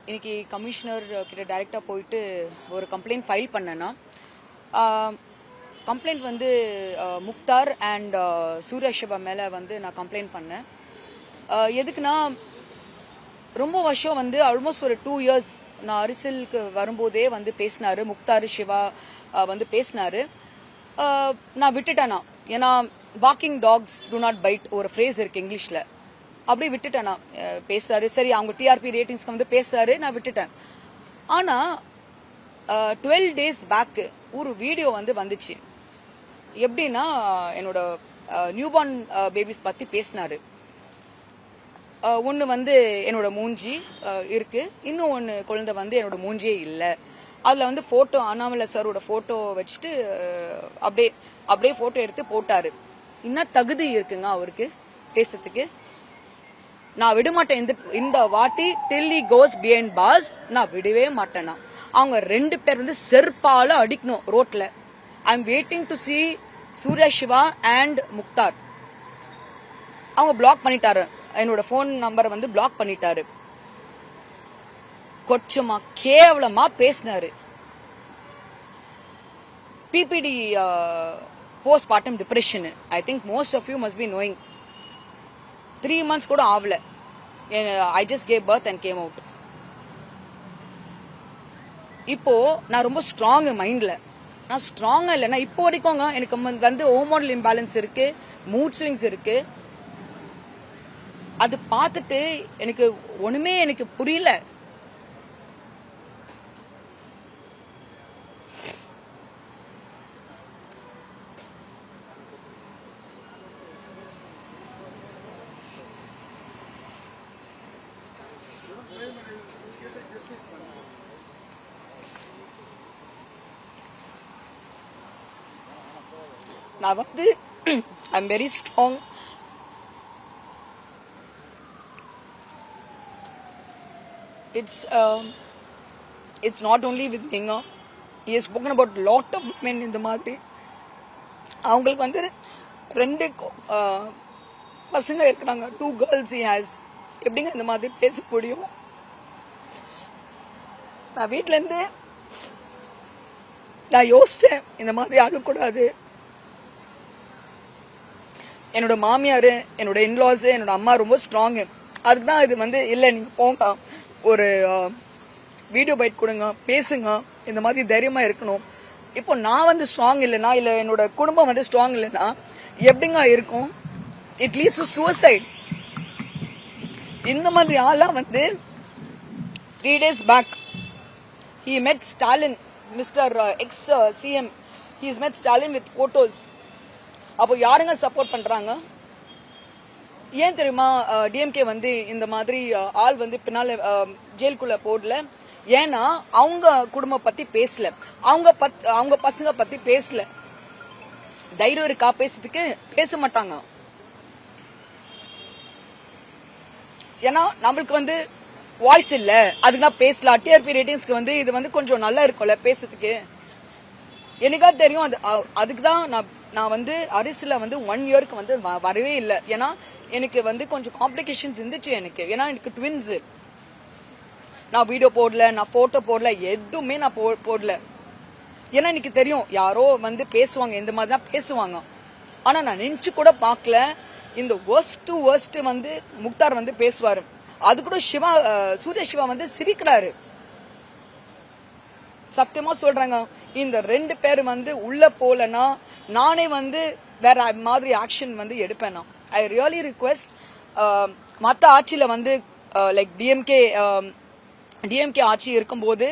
இன்னைக்கு கமிஷனர் கிட்ட டைரக்டா போயிட்டு ஒரு கம்ப்ளைண்ட் ஃபைல் பண்ணேன்னா கம்ப்ளைண்ட் வந்து முக்தார் அண்ட் சூர்யா சிவா மேல வந்து நான் கம்ப்ளைண்ட் பண்ணேன். எதுக்குன்னா ரொம்ப வருஷம் வந்து ஆல்மோஸ்ட் ஒரு 2 இயர்ஸ் நான் அரசியலுக்கு வரும்போதே வந்து பேசினாரு முக்தார் சிவா வந்து பேசினாரு. நான் விட்டுட்டேனா ஏன்னா walking tax to not byte ஒரு ஃப்ரேஸ் இருக்கு இங்கிலீஷ்ல, அப்படியே விட்டுட்டேன். நான் பேசுறாரு சரி அவங்க டிஆர்பி ரேட்டிங்ஸ்க்கு வந்து பேசுறாரு நான் விட்டுட்டேன். ஆனா 12 டேஸ் பேக் ஒரு வீடியோ வந்து வந்துச்சு. எப்படின்னா என்னோட நியூபார்ன் பேபிஸ் பத்தி பேசினாரு. ஒன்னு வந்து என்னோட மூஞ்சி இருக்கு, இன்னும் ஒன்னு குழந்தை வந்து என்னோட மூஞ்சியே இல்லை. அதுல வந்து போட்டோ அண்ணாமலை சாரோட போட்டோ வச்சுட்டு அப்படியே போட்டோ எடுத்து போட்டாரு. இன்னும் தகுதி இருக்குங்க அவருக்கு பேசுறதுக்கு? நான் விட மாட்டேன். இந்த வாட்டி till he goes behind bars நான் விடவே மாட்டேன்னா. அவங்க 2 பேர் வந்து செருப்பால அடிக்கணும் ரோட்ல. I am waiting to see Surya Siva and Mukhtar. அவங்க பிளாக் பண்ணிட்டாரு, என்னோட போன் நம்பரை வந்து பிளாக் பண்ணிட்டாரு. கொச்சமா கேவலமா பேசினாரு. PPD postpartum depression. I think most of you must be knowing. 3 months கூட ஆகல. I just gave birth and came out. இப்போ நான் ரொம்ப ஸ்ட்ராங் மைண்ட்ல. நான் ஸ்ட்ராங்கா இல்லைன்னா இப்போ வரைக்கும் எனக்கு வந்து ஹோமோனல் இம்பேலன்ஸ் இருக்கு, மூட் ஸ்விங்ஸ் இருக்கு. அது பார்த்துட்டு எனக்கு ஒண்ணுமே எனக்கு புரியல. நான் வந்து I am very strong. It's not only with Minga. He has spoken about lot of women இந்த மாதிரி. அவங்களுக்கு வந்து 2 பசங்க இருக்கிறாங்க, 2 girls he has. எப்படிங்க இந்த மாதிரி பேச முடியும்? நான் வீட்டுல இருந்து நான் யோசிச்சேன் இந்த மாதிரி அழக்கூடாது. என்னோட மாமியாரு, என்னோட இன்லாஸ், என்னோட அம்மா ரொம்ப ஸ்ட்ராங்கு. அதுக்கு தான் இது வந்து இல்லை நீங்க போங்க, ஒரு வீடியோ பைட் கொடுங்க, பேசுங்க, இந்த மாதிரி தைரியமா இருக்கணும். இப்போ நான் வந்து ஸ்ட்ராங் இல்லைன்னா, இல்லை என்னோட குடும்பம் வந்து ஸ்ட்ராங் இல்லைன்னா எப்படிங்க இருக்கும்? It leads to suicide. இந்த மாதிரி ஆளா வந்து 3 days back he met Stalin, Mr. ex-CM. He's met Stalin with photos. அப்போ யாருங்க சப்போர்ட் பண்றாங்க? ஏன் தெரியுமா டிஎம்கே வந்து இந்த மாதிரி ஆள் வந்து பின்னால ஜெயிலுக்குள்ள போடல? ஏன்னா அவங்க குடும்பம் பத்தி பேசல, அவங்க பசங்க பத்தி பேசல. தைரியம் இருக்கா பேசுறதுக்கு? பேச மாட்டாங்க. ஏன்னா நம்மளுக்கு வந்து வாய்ஸ் இல்ல, அதுக்கு பேசலாம். டிஆர்பி ரேட்டிங்ஸ்க்கு வந்து இது வந்து கொஞ்சம் நல்லா இருக்கும்ல பேசுறதுக்கு. எனக்கா தெரியும். அதுக்குதான் நான் வந்து அரசியல வந்து 1 இயருக்கு வந்து வரவே இல்லை. ஏன்னா எனக்கு வந்து கொஞ்சம் காம்ப்ளிகேஷன்ஸ் இருந்துச்சு எனக்கு. ஏன்னா எனக்கு ட்வின்ஸ். நான் வீடியோ போடல, நான் போட்டோ போடல, எதுவுமே நான் போடல. ஏன்னா எனக்கு தெரியும் யாரோ வந்து பேசுவாங்க, இந்த மாதிரி தான் பேசுவாங்க. ஆனா நான் நினைச்சு கூட பார்க்கல இந்த worst வந்து முக்தார் வந்து பேசுவாரு. அது கூட சூர்யா சிவா வந்து சிரிக்கிறாரு. சத்தியமா சொல்றாங்க, இந்த 2 பேர் வந்து உள்ள போலனா நானே வந்து வேற மாதிரி ஆக்ஷன் வந்து எடுப்பேன். ஐ ரியலி ரிக்வெஸ்ட் மத்த ஆட்சியில வந்து லைக் டிஎம்கே ஆட்சி இருக்கும்போது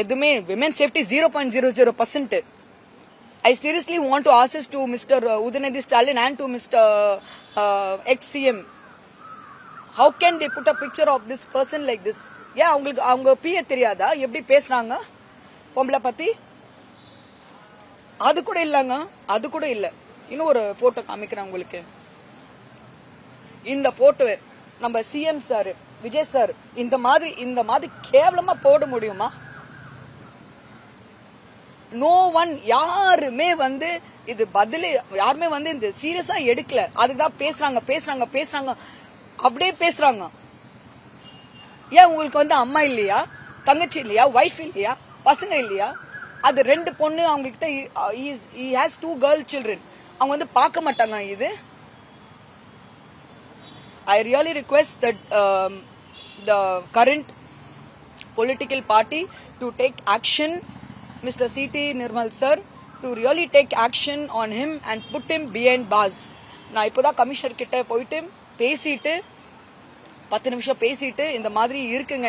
எதுவுமே women safety 0.00%. I seriously want to ask this to Mr. Udhanidhi Stalin and to Mr. ex-CM. How can they put a picture of this person like this? Yeah, அவங்க BA தெரியாதா எப்படி பேசுறாங்க பொம்பளை பத்தி? அது கூட இல்லங்க, அது கூட இல்ல. இன்னும் ஒரு போட்டோ காமிக்கிறேன் உங்களுக்கு. இந்த போட்டோ நம்ம சிஎம் சார், விஜய் சார் இந்த மாதிரி கேவலமா போட முடியுமா? நோ ஒன், யாருமே வந்து இது பதிலே யாருமே வந்து இந்த சீரியஸா எடுக்கல. அதுதான் பேசுறாங்க அப்படியே பேசுறாங்க. ஏன் உங்களுக்கு வந்து அம்மா இல்லையா? தங்கச்சி இல்லையா, ஒய்ஃப் இல்லையா, பசங்க இல்லையா? அது 2 பொண்ணு அவங்க கிட்ட. he has 2 girl children. அவங்க வந்து பார்க்க மாட்டாங்க. இது I really request that the current political party to take action, Mr. C.T. Nirmal sir, to really take action on him and put him behind bars. நான் இப்போதான் கமிஷனர் கிட்ட போயிட்டு பேசிட்டு 10 நிமிஷம் பேசிட்டு இந்த மாதிரி இருக்குங்க.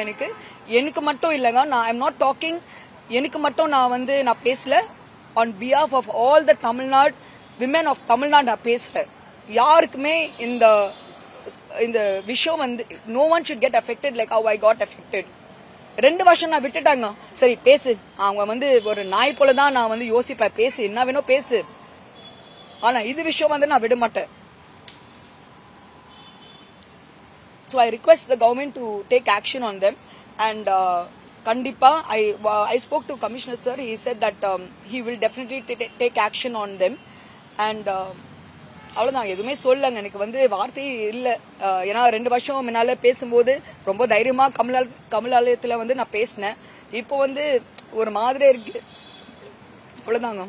எனக்கு மட்டும் இல்லைங்க, நான் ஐ எம் நாட் டாக்கிங் எனக்கு மட்டும் நான் பேசல. On behalf of all the Tamil Nadu women of Tamil Nadu நான் பேசுறேன். யாருக்குமே இந்த விஷயம் வந்து no one should get affected like how I got affected. 2 வருஷம் நான் விட்டுட்டாங்க. சரி பேசு, அவங்க வந்து ஒரு நாய் போல தான் நான் வந்து யோசிப்பேன். பேசு, என்ன வேணும் பேசு. ஆனா இது விஷயம் வந்து நான் விட மாட்டேன். So I request the government to take action on them and kandipa I spoke to Commissioner sir. He said that he will definitely take action on them and அவ்வளவுதான். எதுவுமே சொல்லங்க, எனக்கு வந்து வார்த்தை இல்லை. ஏன்னா 2 வருஷம் முன்னால பேசும்போது ரொம்ப தைரியமா கமலாலயத்துல வந்து நான் பேசினேன். இப்போ வந்து ஒரு மாதிரி இருக்கு. அவ்வளவுதாங்க.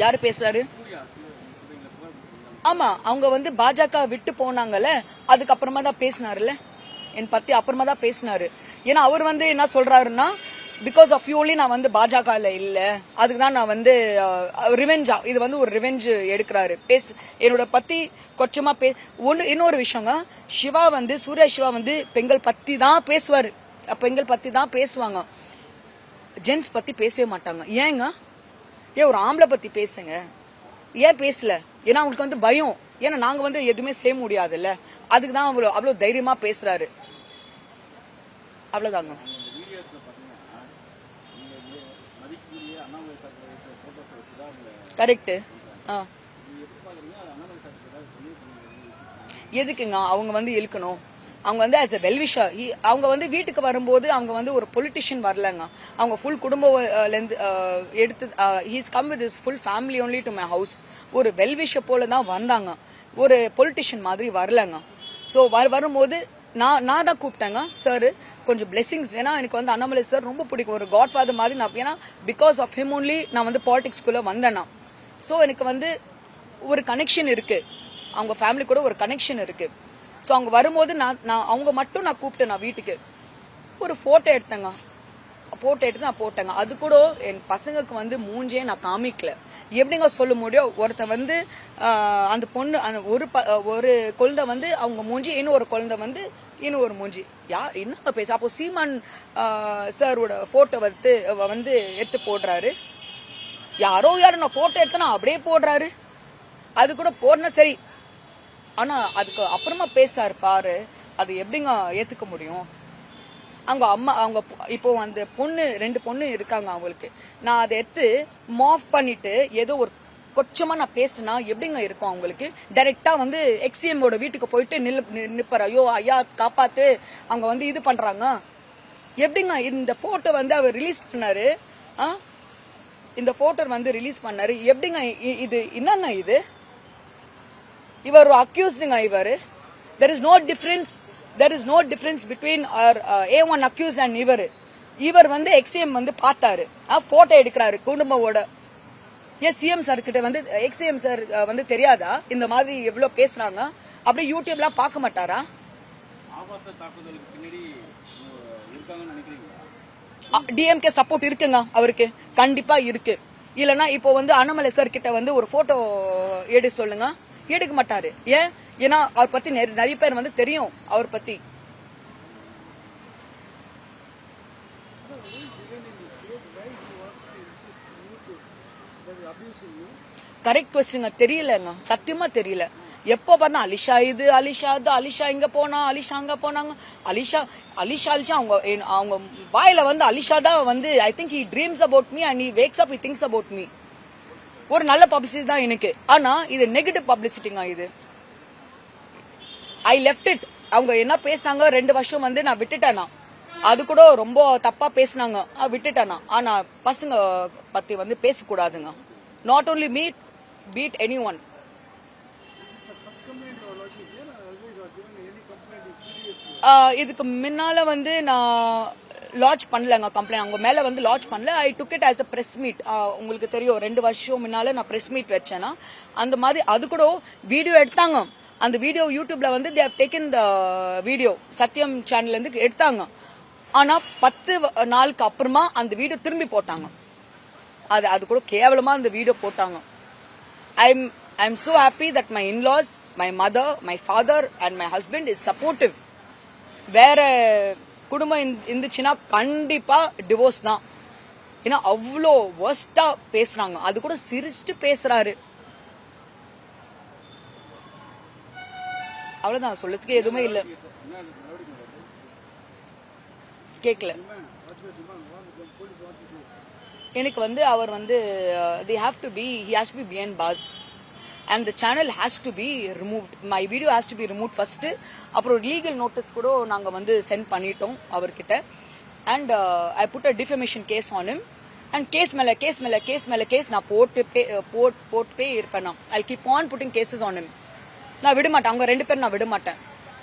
யாரு பேசுறாரு? ஆமா, அவங்க வந்து பாஜக விட்டு போனாங்கல்ல, அதுக்கப்புறமா தான் பேசினாருல்ல என் பத்தி. அப்புறமா தான் பேசினாரு. ஏன்னா அவர் வந்து என்ன சொல்றாருன்னா, பிகாஸ் ஆஃப் யூ ஒன்லி நான் வந்து பாஜகல இல்ல, அதுக்கு தான் நான் வந்து ரிவெஞ்சா, இது வந்து ஒரு ரிவெஞ்ச் எடுக்கிறாரு. என்னோட பத்தி கொச்சமா இன்னொரு விஷயங்க, சிவா வந்து சூர்யா சிவா வந்து பெண்கள் பத்தி தான் பேசுவாரு. பெண்கள் பத்தி தான் பேசுவாங்க, ஜென்ஸ் பத்தி பேசவே மாட்டாங்க. ஏங்க? ஏன் ஒரு ஆம்பளை பத்தி பேசுங்க, ஏன் பேசல? ஏன்னா அவங்களுக்கு வந்து பயம். ஏன்னா நாங்க வந்து எதுவுமே செய்ய முடியாதுல்ல, அதுக்கு தான் அவ்வளவு தைரியமா பேசுறாரு. அவ்வளவுதாங்க. கரெக்ட். எதுக்குங்க அவங்க வந்து இழுக்கணும்? அவங்க வந்து ஆஸ் எ வெல்விஷர், அவங்க வந்து வீட்டுக்கு வரும்போது அவங்க வந்து ஒரு பொலிட்டிஷியன் வரலங்க. அவங்க ஃபுல் குடும்பம் எடுத்து he's come with his full family only to my house. ஒரு வெல்விஷர் போல தான் வந்தாங்க, ஒரு பொலிட்டிஷியன் மாதிரி வரலங்க. ஸோ வரும்போது நான் தான் கூப்பிட்டேங்க, சார் கொஞ்சம் பிளெஸிங்ஸ். ஏன்னா எனக்கு வந்து அண்ணாமலை சார் ரொம்ப பிடிக்கும், ஒரு காட்ஃபாதர் மாதிரி. நான் ஏன்னா பிகாஸ் ஆஃப் ஹிம் ஒன்லி நான் வந்து பாலிடிக்ஸ்குள்ள வந்தேன்னா. ஸோ எனக்கு வந்து ஒரு கனெக்ஷன் இருக்கு, அவங்க ஃபேமிலி கூட ஒரு கனெக்ஷன் இருக்கு. ஸோ அவங்க வரும்போது நான் அவங்க மட்டும் நான் கூப்பிட்டேன். நான் வீட்டுக்கு ஒரு போட்டோ எடுத்தேங்க, போட்டோ எடுத்து நான் போட்டேங்க. அது கூட என் பசங்களுக்கு வந்து மூஞ்சே நான் காமிக்கல. எப்படிங்க சொல்ல முடியும்? ஒருத்தன் வந்து அந்த பொண்ணு ஒரு குழந்தை வந்து அவங்க மூஞ்சி, இன்னொரு குழந்தை வந்து இன்னொரு மூஞ்சி. என்ன பேச? அப்போ சீமான் சாரோட போட்டோ வந்து எடுத்து போடுறாரு. யாரும் நான் போட்டோ எடுத்தனா அப்படியே போடுறாரு. அது கூட போடுனா சரி, ஆனா அதுக்கு அப்புறமா பேசாரு பாரு, அது எப்படிங்க ஏத்துக்க முடியும்? அவங்க அம்மா, அவங்க இப்போ அந்த பொண்ணு 2 பொண்ணு இருக்காங்க அவங்களுக்கு. நான் அதை எடுத்து மாஃப் பண்ணிட்டு ஏதோ ஒரு கொச்சமா நான் பேசினா எப்படிங்க இருக்கும் அவங்களுக்கு? டைரக்டா வந்து எக்ஸிஎம் ஓட வீட்டுக்கு போயிட்டு நிப்பாரு, ஐயோ ஐயா காப்பாத்து, அவங்க வந்து இது பண்றாங்க. எப்படிங்க இந்த போட்டோ வந்து அவர் ரிலீஸ் பண்ணாரு? இந்த போட்டோ வந்து ரிலீஸ் பண்ணாரு. எப்படிங்க இது? என்னங்க இது? இவர் அக்யூஸ்டுங்க. இவர் there is no difference between our A1 accused and இவர் வந்து எக்ஸிஎம் வந்து பார்த்தாரு, போட்டோ எடுக்கிறாரு குடும்பமோட. ஏன் சிஎம் சார் கிட்ட வந்து எக்ஸிஎம் சார் வந்து தெரியாதா இந்த மாதிரி எவ்வளவு பேசுறாங்க? அப்படியே யூடியூப்லாம் பார்க்க மாட்டாரா? டிஎம்கே சப்போர்ட் இருக்குங்க அவருக்கு, கண்டிப்பா இருக்கு. இல்லனா இப்போ வந்து அண்ணாமலை சார் கிட்ட வந்து ஒரு போட்டோ எடுக்க சொல்லுங்க, எடுக்க மாட்டாரு. ஏன்னா அவர் பத்தி நிறைய பேர் வந்து தெரியும் அவர் பத்தி. கரெக்ட் கொஸ்டின் தெரியலங்க, சத்தியமா தெரியல. எப்போ பார்த்தா அலிஷா இது, அலிஷா அது, அலிஷா இங்க போனா, அலிஷா அங்க போனாங்க, அலிஷா அலிஷா அலிஷா. அவங்க வாயில வந்து அலிஷா தான் வந்து I think he dreams about me and he wakes up he thinks about me. ஒரு நல்ல பப்ளிசிட்டி தான் எனக்கு, ஆனா இது நெகட்டிவ் பப்ளிசிட்டிங்க. இது ஐ லெஃப்ட் இட். அவங்க என்ன பேசினாங்க 2 வருஷம் வந்து நான் விட்டுட்டேனா, அது கூட ரொம்ப தப்பா பேசினாங்க, விட்டுட்டேனா. ஆனா பசங்க பத்தி வந்து பேசக்கூடாதுங்க. Not only me, beat anyone. இதுக்கு முன்னால வந்து நான் லான்ச் பண்ணலங்க கம்ப்ளைண்ட். அவங்க மேல வந்து லான்ச் பண்ணல. I took it as a press meet. உங்களுக்கு தெரியும் 2 வருஷம் முன்னால நான் பிரஸ் மீட் வச்சேன்னா அந்த மாதிரி அது கூட வீடியோ எடுத்தாங்க. அந்த வீடியோ யூடியூப்ல வந்து they have taken the video Sathyam சேனல்ல இருந்து எடுத்தாங்க. ஆனா 10 நாளுக்கு அப்புறமா அந்த வீடியோ திரும்பி போட்டாங்க. அது கூட கேவலமா அந்த வீடியோ போட்டாங்க. I'm so happy that my in-laws, my mother, my father and my husband is supportive. வேற குடும்பம் இருந்துச்சுன்னா கண்டிப்பா டிவோர்ஸ் தான். ஏன்னா அவ்வளோ வர்ஸ்டா பேசுறாங்க. அது கூட சிரிச்சுட்டு பேசுறாரு. அவ்வளவுதான், சொல்லத்துக்கு எதுவுமே இல்ல. கேக்கல. எனக்கு வந்து அவர் வந்து he has to be behind bars and the channel has to be removed. My video has to be removed first. அப்புறம் லீகல் நோட்டீஸ் கூட நாங்க வந்து சென்ட் பண்ணிட்டோம் அவர்கிட்ட. and I put a defamation case on him and case மேல case நான் போட்டு இருப்பேன். I'll keep on putting cases on him. நான் விட மாட்டேன். அவங்க 2 பேரும் நான் விட மாட்டேன்.